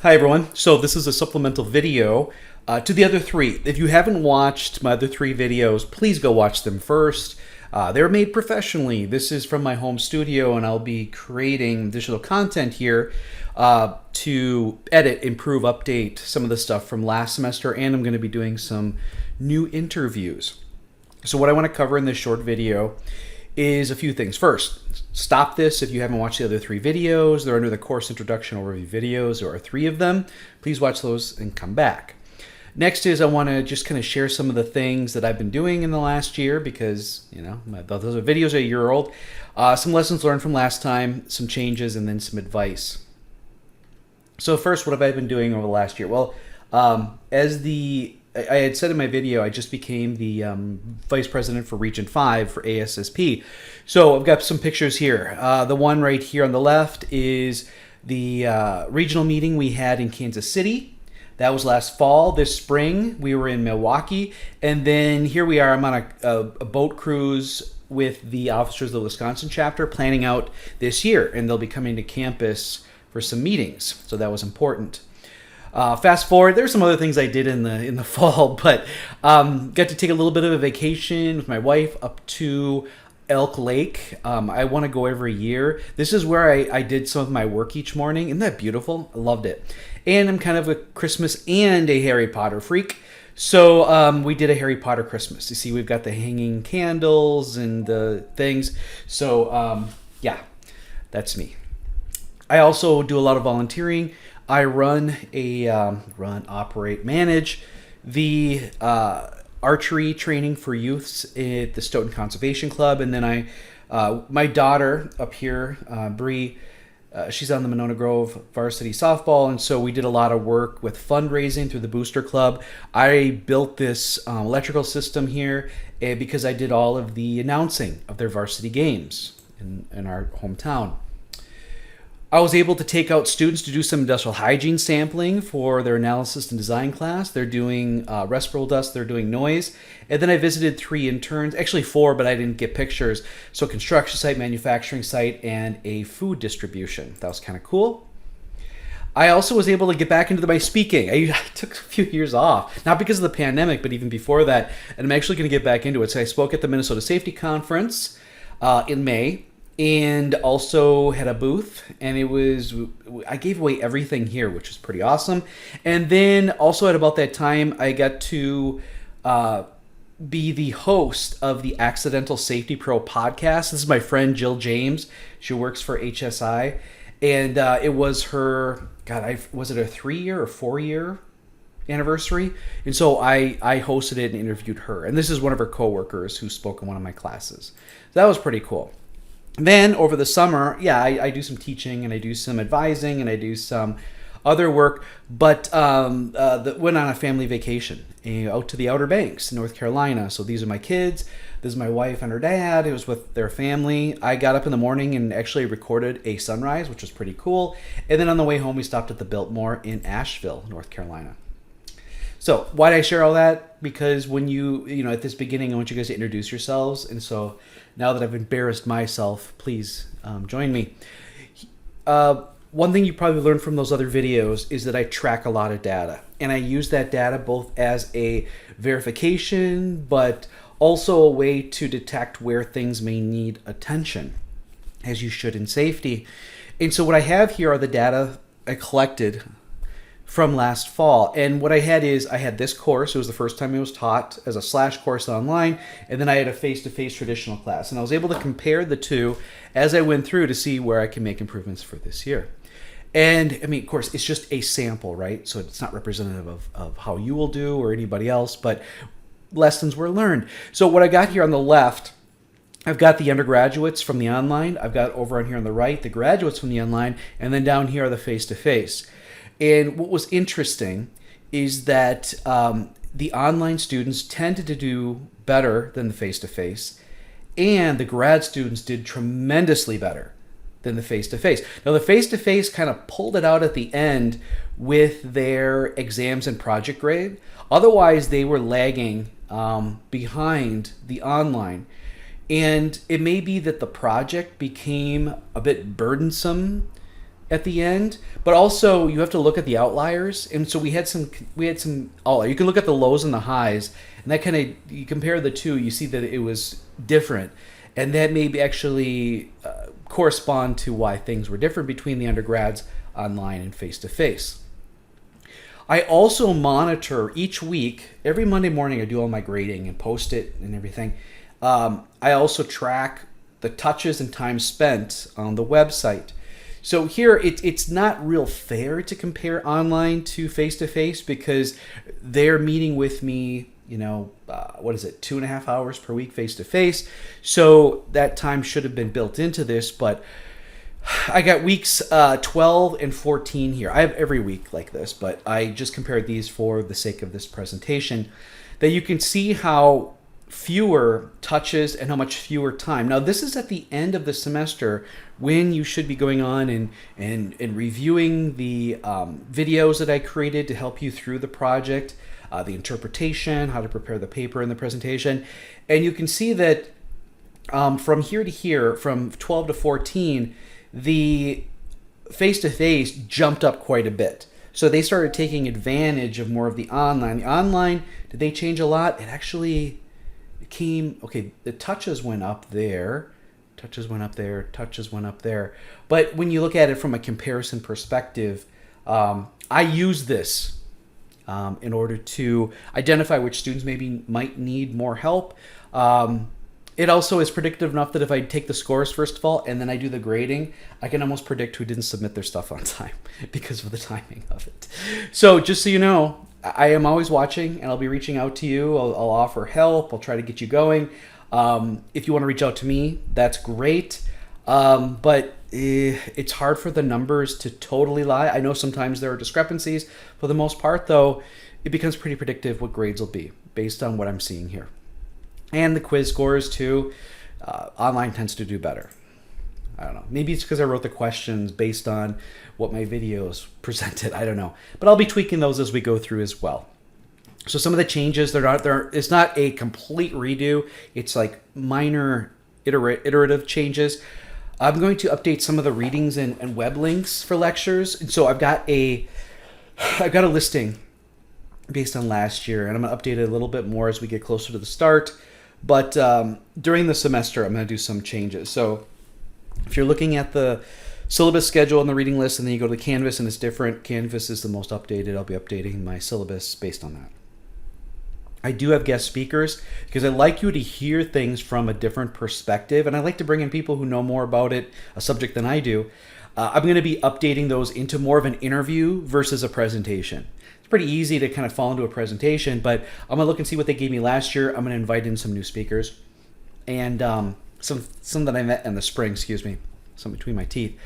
Hi everyone. So this is a supplemental video to the other three. If you haven't watched my other three videos, please go watch them first. They're made professionally. This is from my home studio, and I'll be creating digital content here to edit, improve, update some of the stuff from last semester, and I'm going to be doing some new interviews. So what I want to cover in this short video is a few things. First, stop this if you haven't watched the other three videos. They're under the course introduction overview videos. There are three of them. Please watch those and come back. Next is I want to just kind of share some of the things that I've been doing in the last year because, those are videos a year old. Some lessons learned from last time, some changes, and then some advice. So first, what have I been doing over the last year? Well, I had said in my video, I just became the vice president for Region 5 for ASSP. So I've got some pictures here. The one right here on the left is the regional meeting we had in Kansas City. That was last fall. This spring, we were in Milwaukee. And then here we are. I'm on a boat cruise with the officers of the Wisconsin chapter planning out this year. And they'll be coming to campus for some meetings. So that was important. Fast forward, there's some other things I did in the fall, but got to take a little bit of a vacation with my wife up to Elk Lake. I want to go every year. This is where I did some of my work each morning. Isn't that beautiful? I loved it. And I'm kind of a Christmas and a Harry Potter freak. So we did a Harry Potter Christmas. You see, we've got the hanging candles and the things. So yeah, that's me. I also do a lot of volunteering. I operate, manage the archery training for youths at the Stoughton Conservation Club, and then my daughter up here, Bree, she's on the Monona Grove varsity softball, and so we did a lot of work with fundraising through the Booster Club. I built this electrical system here because I did all of the announcing of their varsity games in our hometown. I was able to take out students to do some industrial hygiene sampling for their analysis and design class. They're doing respirable dust, they're doing noise. And then I visited 3 interns, actually 4, but I didn't get pictures. So construction site, manufacturing site, and a food distribution. That was kind of cool. I also was able to get back into my speaking. I took a few years off, not because of the pandemic, but even before that. And I'm actually going to get back into it. So I spoke at the Minnesota Safety Conference in May. And also had a booth, and I gave away everything here, which was pretty awesome. And then also at about that time, I got to be the host of the Accidental Safety Pro podcast. This is my friend Jill James. She works for HSI, and it was her, was it a 3-year or 4-year anniversary? And so I hosted it and interviewed her. And this is one of her coworkers who spoke in one of my classes. So that was pretty cool. Then over the summer, I do some teaching and I do some advising and I do some other work, but went on a family vacation out to the Outer Banks in North Carolina. So these are my kids. This is my wife and her dad. It was with their family. I got up in the morning and actually recorded a sunrise, which was pretty cool. And then on the way home, we stopped at the Biltmore in Asheville, North Carolina. So why did I share all that? Because when at this beginning, I want you guys to introduce yourselves. And so now that I've embarrassed myself, please join me. One thing you probably learned from those other videos is that I track a lot of data. And I use that data both as a verification, but also a way to detect where things may need attention, as you should in safety. And so what I have here are the data I collected from last fall. And what I had this course. It was the first time it was taught as a slash course online. And then I had a face-to-face traditional class. And I was able to compare the two as I went through to see where I can make improvements for this year. And I mean, of course, it's just a sample, right? So it's not representative of how you will do or anybody else, but lessons were learned. So what I got here on the left, I've got the undergraduates from the online. I've got over on here on the right, the graduates from the online. And then down here are the face-to-face. And what was interesting is that the online students tended to do better than the face-to-face, and the grad students did tremendously better than the face-to-face. Now, the face-to-face kind of pulled it out at the end with their exams and project grade. Otherwise, they were lagging behind the online. And it may be that the project became a bit burdensome at the end, but also you have to look at the outliers. And so we had some outlier. You can look at the lows and the highs, and that kind of, you compare the two, you see that it was different, and that maybe actually correspond to why things were different between the undergrads online and face to face. I also monitor each week. Every Monday morning, I do all my grading and post it and everything. I also track the touches and time spent on the website. So here, it's not real fair to compare online to face because they're meeting with me, 2.5 hours per week face to face. So that time should have been built into this, but I got weeks 12 and 14 here. I have every week like this, but I just compared these for the sake of this presentation, that you can see how fewer touches and how much fewer time. Now, this is at the end of the semester when you should be going on and reviewing the videos that I created to help you through the project, the interpretation, how to prepare the paper and the presentation. And you can see that from here to here, from 12 to 14, the face-to-face jumped up quite a bit. So they started taking advantage of more of the online. The online, did they change a lot? It actually the touches went up there, touches went up there. But when you look at it from a comparison perspective, I use this in order to identify which students might need more help. It also is predictive enough that if I take the scores first of all and then I do the grading, I can almost predict who didn't submit their stuff on time because of the timing of it. So just so you know, I am always watching, and I'll be reaching out to you. I'll offer help. I'll try to get you going. If you want to reach out to me, that's great. But it's hard for the numbers to totally lie. I know sometimes there are discrepancies. For the most part, though, it becomes pretty predictive what grades will be based on what I'm seeing here. And the quiz scores, too. Online tends to do better. I don't know. Maybe it's because I wrote the questions based on what my videos presented. I don't know. But I'll be tweaking those as we go through as well. So some of the changes, it's not a complete redo. It's like minor iterative changes. I'm going to update some of the readings and web links for lectures. And so I've got a listing based on last year, and I'm going to update it a little bit more as we get closer to the start. But during the semester, I'm going to do some changes. So if you're looking at the syllabus schedule and the reading list, and then you go to the Canvas and it's different, Canvas is the most updated. I'll be updating my syllabus based on that. I do have guest speakers because I like you to hear things from a different perspective, and I like to bring in people who know more about a subject than I do. I'm going to be updating those into more of an interview versus a presentation. It's pretty easy to kind of fall into a presentation, but I'm going to look and see what they gave me last year. I'm going to invite in some new speakers, and some that I met in the spring, some between my teeth.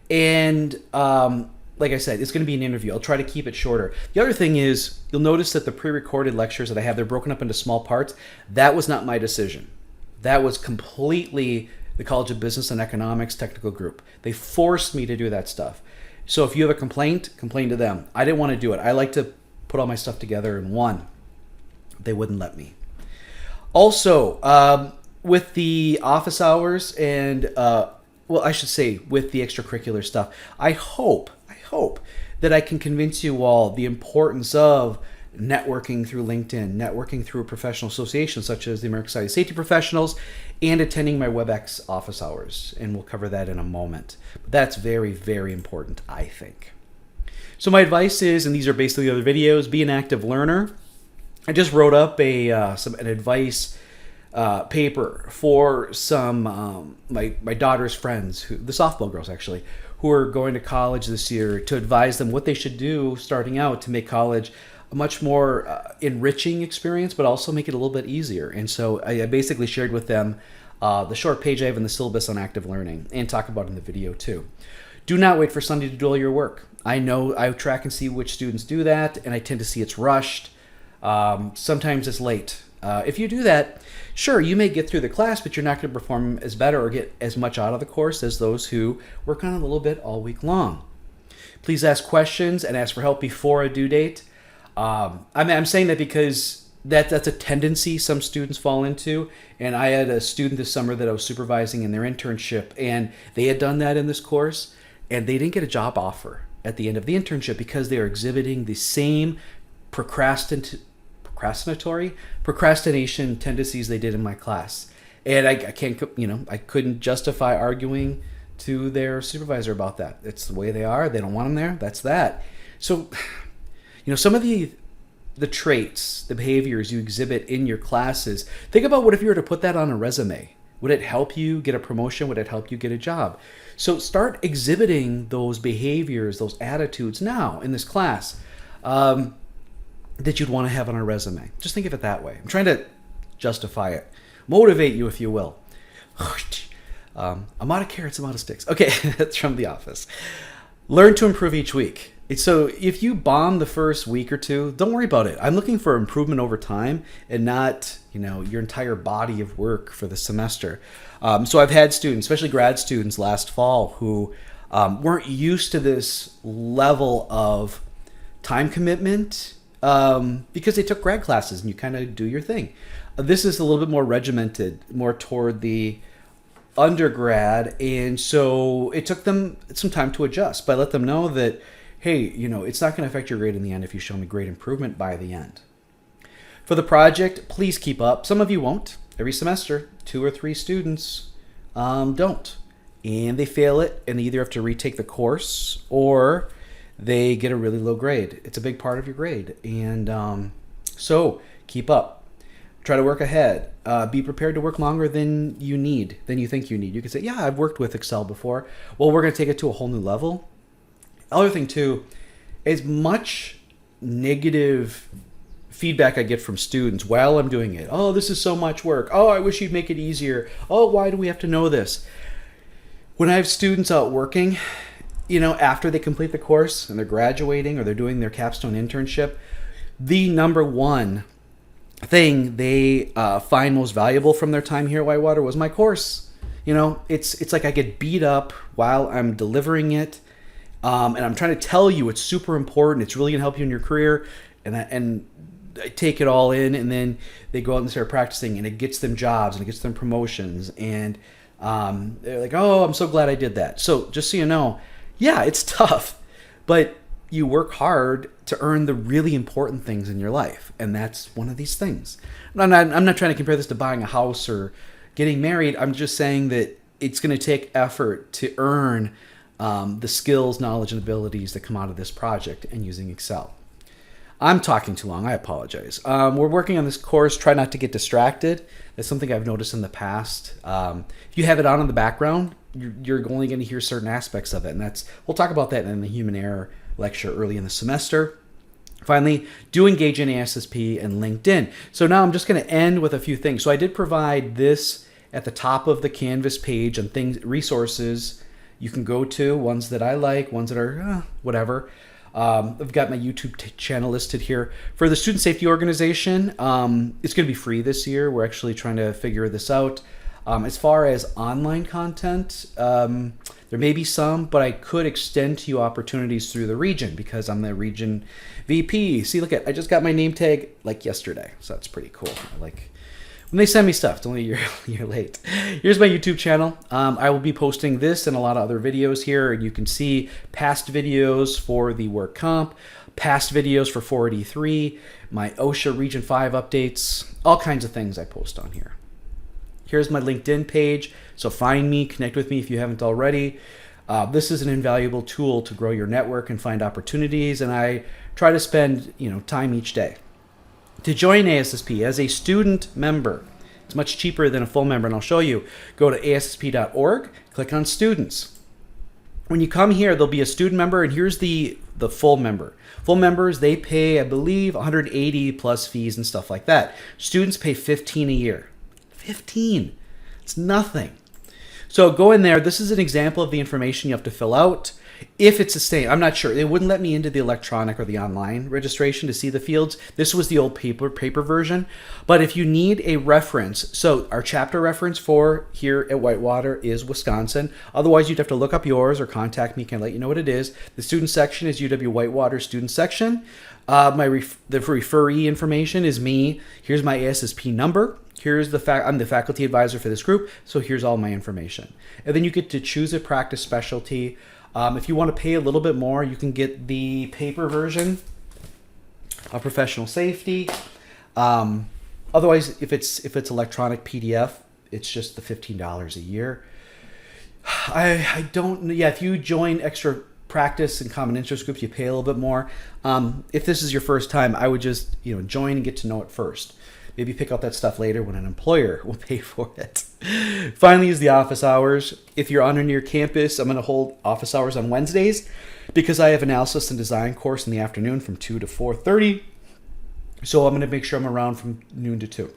And like I said, it's going to be an interview. I'll try to keep it shorter. The other thing is, you'll notice that the pre-recorded lectures that I have, they're broken up into small parts. That was not my decision. That was completely the College of Business and Economics technical group. They forced me to do that stuff. So if you have a complaint, complain to them. I didn't want to do it. I like to put all my stuff together in one. They wouldn't let me. Also, with the office hours and, I should say with the extracurricular stuff, I hope that I can convince you all the importance of networking through LinkedIn, networking through a professional association such as the American Society of Safety Professionals, and attending my WebEx office hours. And we'll cover that in a moment. But that's very, very important, I think. So my advice is, and these are basically the other videos, be an active learner. I just wrote up an advice paper for some my daughter's friends, the softball girls actually, who are going to college this year, to advise them what they should do starting out to make college a much more enriching experience, but also make it a little bit easier. And so I basically shared with them the short page I have in the syllabus on active learning, and talk about it in the video too. Do not wait for Sunday to do all your work. I know I track and see which students do that, and I tend to see it's rushed. Sometimes it's late. If you do that, sure, you may get through the class, but you're not going to perform as better or get as much out of the course as those who work on it a little bit all week long. Please ask questions and ask for help before a due date. I'm saying that because that's a tendency some students fall into. And I had a student this summer that I was supervising in their internship, and they had done that in this course. and they didn't get a job offer at the end of the internship because they are exhibiting the same procrastination tendencies they did in my class. And I can't, I couldn't justify arguing to their supervisor about that. It's the way they are. They don't want them there. That's that. So, some of the traits, the behaviors you exhibit in your classes, think about what if you were to put that on a resume. Would it help you get a promotion? Would it help you get a job? So start exhibiting those behaviors, those attitudes now in this class that you'd want to have on a resume. Just think of it that way. I'm trying to justify it, motivate you, if you will. I'm out of carrots, I'm out of sticks. Okay, that's from The Office. Learn to improve each week. So if you bomb the first week or two, don't worry about it. I'm looking for improvement over time and not, your entire body of work for the semester. So I've had students, especially grad students last fall, who weren't used to this level of time commitment because they took grad classes and you kind of do your thing. This is a little bit more regimented, more toward the undergrad, and so it took them some time to adjust. But I let them know that, hey, it's not going to affect your grade in the end if you show me great improvement by the end. For the project, please keep up. Some of you won't. Every semester, 2 or 3 students don't. And they fail it, and they either have to retake the course or they get a really low grade. It's a big part of your grade. And so keep up. Try to work ahead. Be prepared to work longer than you think you need. You can say, yeah, I've worked with Excel before. Well, we're going to take it to a whole new level. Other thing, too, as much negative feedback I get from students while I'm doing it. Oh, this is so much work. Oh, I wish you'd make it easier. Oh, why do we have to know this? When I have students out working, after they complete the course and they're graduating or they're doing their capstone internship, the number one thing they find most valuable from their time here at Whitewater was my course. It's like I get beat up while I'm delivering it. And I'm trying to tell you it's super important. It's really going to help you in your career. And I take it all in, and then they go out and start practicing, and it gets them jobs, and it gets them promotions. And they're like, oh, I'm so glad I did that. So just so you know, yeah, it's tough, but you work hard to earn the really important things in your life. And that's one of these things. I'm not trying to compare this to buying a house or getting married. I'm just saying that it's going to take effort to earn the skills, knowledge, and abilities that come out of this project and using Excel. I'm talking too long. I apologize. We're working on this course. Try not to get distracted. That's something I've noticed in the past. If you have it on in the background, you're only going to hear certain aspects of it. And we'll talk about that in the human error lecture early in the semester. Finally, do engage in ASSP and LinkedIn. So now I'm just going to end with a few things. So I did provide this at the top of the Canvas page and resources you can go to, ones that I like, ones that are whatever. I've got my YouTube channel listed here. For the Student Safety Organization, it's going to be free this year. We're actually trying to figure this out. As far as online content, there may be some, but I could extend to you opportunities through the region because I'm the region VP. See, look I just got my name tag like yesterday, so that's pretty cool. I like when they send me stuff. It's only a year late. Here's my YouTube channel. I will be posting this and a lot of other videos here, and you can see past videos for the work comp, past videos for 483, my OSHA Region 5 updates, all kinds of things I post on here. Here's my LinkedIn page, so find me, connect with me if you haven't already. This is an invaluable tool to grow your network and find opportunities, and I try to spend time each day. To join ASSP as a student member, it's much cheaper than a full member, and I'll show you. Go to ASSP.org, click on Students. When you come here, there'll be a student member, and here's the full member. Full members, they pay, I believe, 180 plus fees and stuff like that. Students pay $15 a year. 15. It's nothing. So go in there. This is an example of the information you have to fill out. If it's the same, I'm not sure. They wouldn't let me into the electronic or the online registration to see the fields. This was the old paper version. But if you need a reference, so our chapter reference for here at Whitewater is Wisconsin. Otherwise, you'd have to look up yours or contact me. Can let you know what it is. The student section is UW Whitewater student section. The referee information is me. Here's my ASSP number. Here's I'm the faculty advisor for this group, so here's all my information. And then you get to choose a practice specialty. If you want to pay a little bit more, you can get the paper version of professional safety. Otherwise, if it's electronic PDF, it's just the $15 a year. I don't. Yeah, if you join extra practice and common interest groups, you pay a little bit more. If this is your first time, I would just join and get to know it first. Maybe pick out that stuff later when an employer will pay for it. Finally is the office hours. If you're on or near campus, I'm going to hold office hours on Wednesdays because I have analysis and design course in the afternoon from 2 to 4:30. So I'm going to make sure I'm around from noon to 2.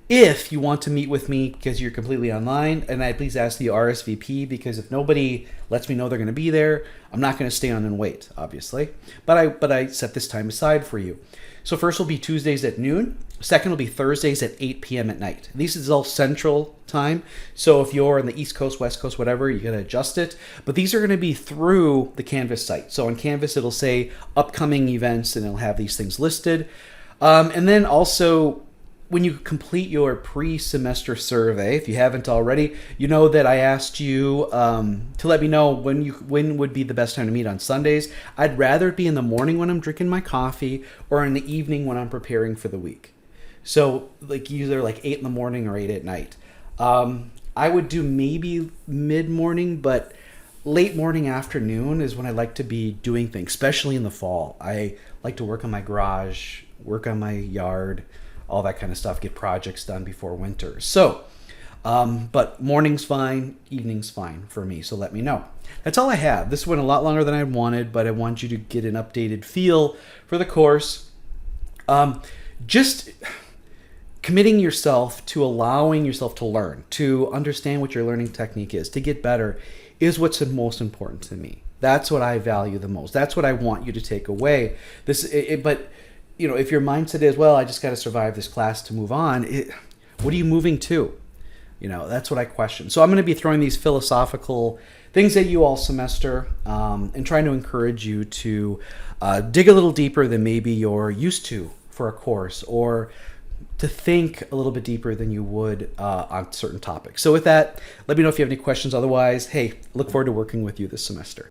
If you want to meet with me because you're completely online, and I please ask the RSVP, because if nobody lets me know they're going to be there, I'm not going to stay on and wait, obviously. But I set this time aside for you. So first will be Tuesdays at noon. Second will be Thursdays at 8 p.m. at night. This is all Central Time. So if you're on the East Coast, West Coast, whatever, you got to adjust it. But these are going to be through the Canvas site. So on Canvas, it'll say upcoming events, and it'll have these things listed. And then also, when you complete your pre-semester survey, if you haven't already, you know that I asked you to let me know when would be the best time to meet on Sundays. I'd rather it be in the morning when I'm drinking my coffee, or in the evening when I'm preparing for the week. So either 8 in the morning or 8 at night. I would do maybe mid-morning, but late morning, afternoon is when I like to be doing things, especially in the fall. I like to work on my garage, work on my yard, all that kind of stuff, get projects done before winter. So, but morning's fine, evening's fine for me, so let me know. That's all I have. This went a lot longer than I wanted, but I want you to get an updated feel for the course. Just committing yourself to allowing yourself to learn, to understand what your learning technique is, to get better, is what's most important to me. That's what I value the most. That's what I want you to take away. But if your mindset is, well, I just got to survive this class to move on, what are you moving to? That's what I question. So I'm going to be throwing these philosophical things at you all semester, and trying to encourage you to dig a little deeper than maybe you're used to for a course, or to think a little bit deeper than you would on certain topics. So with that, let me know if you have any questions. Otherwise, hey, look forward to working with you this semester.